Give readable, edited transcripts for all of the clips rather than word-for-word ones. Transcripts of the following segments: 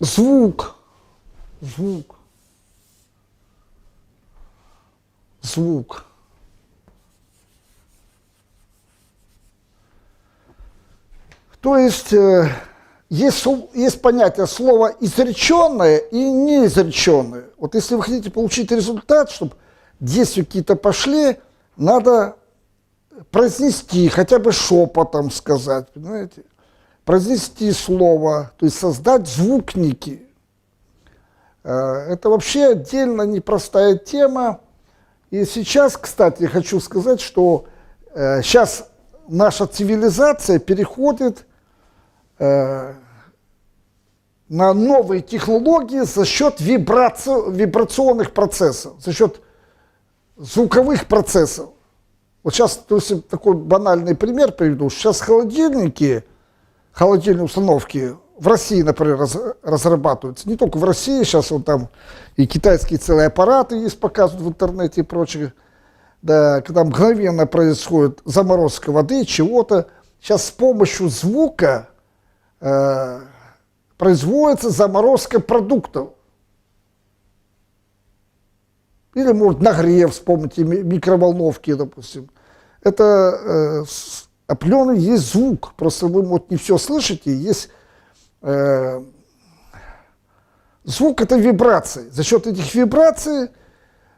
Звук, звук, звук. То есть есть понятие слова изреченное и неизреченное. Вот если вы хотите получить результат, чтобы действия какие-то пошли, надо произнести, хотя бы шепотом сказать, понимаете? Произнести слово, то есть создать звукники. Это вообще отдельно непростая тема. И сейчас, кстати, хочу сказать, что сейчас наша цивилизация переходит на новые технологии за счет вибрационных процессов, за счет звуковых процессов. Вот сейчас, то есть, такой банальный пример приведу. Сейчас холодильные установки в России, например, разрабатываются. Не только в России, сейчас вот там и китайские целые аппараты есть, показывают в интернете и прочее. Да, когда мгновенно происходит заморозка воды, чего-то. Сейчас с помощью звука производится заморозка продуктов. Или, может, нагрев, вспомните, микроволновки, допустим. Это определенный есть звук. Просто вы, может, не все слышите. Есть звук – это вибрации. За счет этих вибраций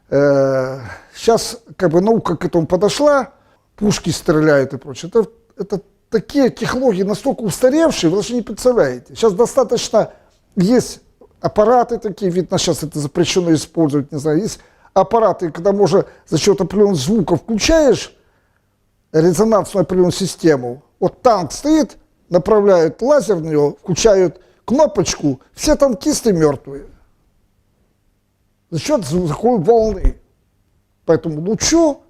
сейчас как бы наука к этому подошла, пушки стреляют и прочее. Это такие технологии настолько устаревшие, вы даже не представляете. Сейчас достаточно, есть аппараты такие, видно, сейчас это запрещено использовать, не знаю, есть аппараты, когда можно за счет определенных звуков включаешь резонансную определенную систему. Вот танк стоит, направляют лазер в него, включают кнопочку, все танкисты мертвые. За счет звуковой волны. Поэтому лучу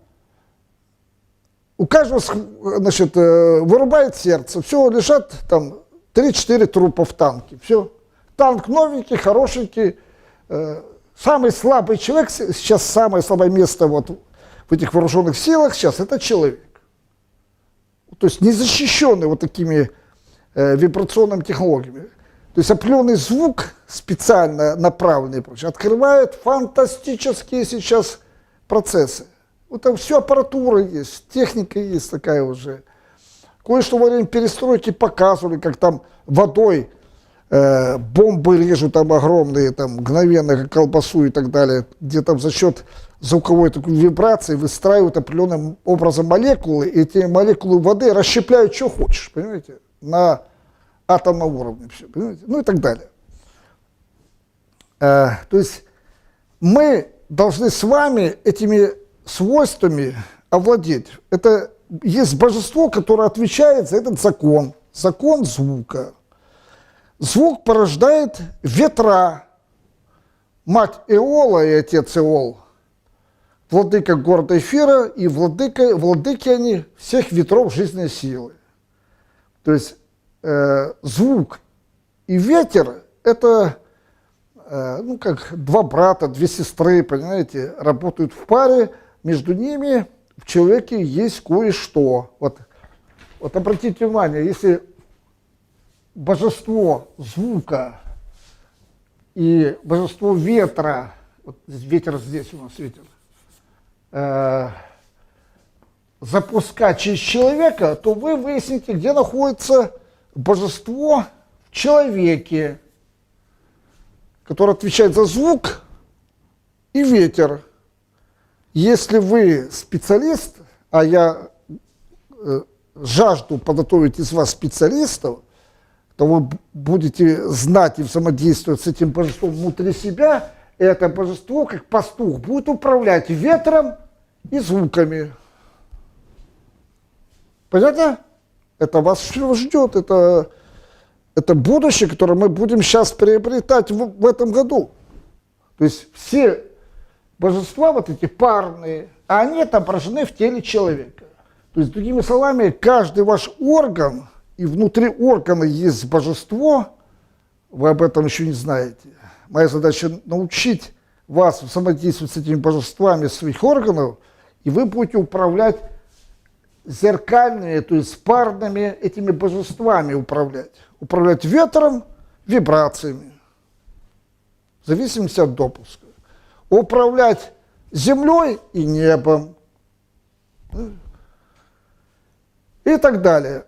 у каждого, значит, вырубает сердце. Все, лежат там 3-4 трупа в танке. Все. Танк новенький, хорошенький. Самый слабый человек, сейчас самое слабое место вот в этих вооруженных силах сейчас это человек. То есть незащищенный вот такими вибрационными технологиями. То есть определенный звук, специально направленный, открывает фантастические сейчас процессы. Вот там все аппаратура есть, техника есть такая уже. Кое-что во время перестройки показывали, как там водой бомбы режут там огромные, там мгновенно, как колбасу и так далее, где там за счет звуковой такой вибрации выстраивают определенным образом молекулы, и эти молекулы воды расщепляют, что хочешь, понимаете, на атомном уровне, все, понимаете? Ну и так далее. То есть мы должны с вами этими свойствами овладеть. Это есть божество, которое отвечает за этот закон, закон звука. Звук порождает ветра. Мать Эола и отец Эол, владыка города Эфира и владыки они всех ветров жизненной силы. То есть звук и ветер – это ну, как два брата, две сестры, понимаете, работают в паре, между ними в человеке есть кое-что. Вот обратите внимание, если божество звука и божество ветра, вот ветер здесь у нас, ветер, запускать через человека, то вы выясните, где находится божество в человеке, которое отвечает за звук и ветер. Если вы специалист, а я жажду подготовить из вас специалистов, то вы будете знать и взаимодействовать с этим божеством внутри себя, и это божество, как пастух, будет управлять ветром и звуками. Понятно? Это вас ждет, это будущее, которое мы будем сейчас приобретать в этом году. То есть все божества, вот эти парные, они отображены в теле человека. То есть, другими словами, каждый ваш орган, и внутри органа есть божество, вы об этом еще не знаете. Моя задача научить вас взаимодействовать с этими божествами своих органов, и вы будете управлять зеркальными, то есть парными этими божествами управлять. Управлять ветром, вибрациями. в зависимости от допуска. Управлять землей и небом. И так далее.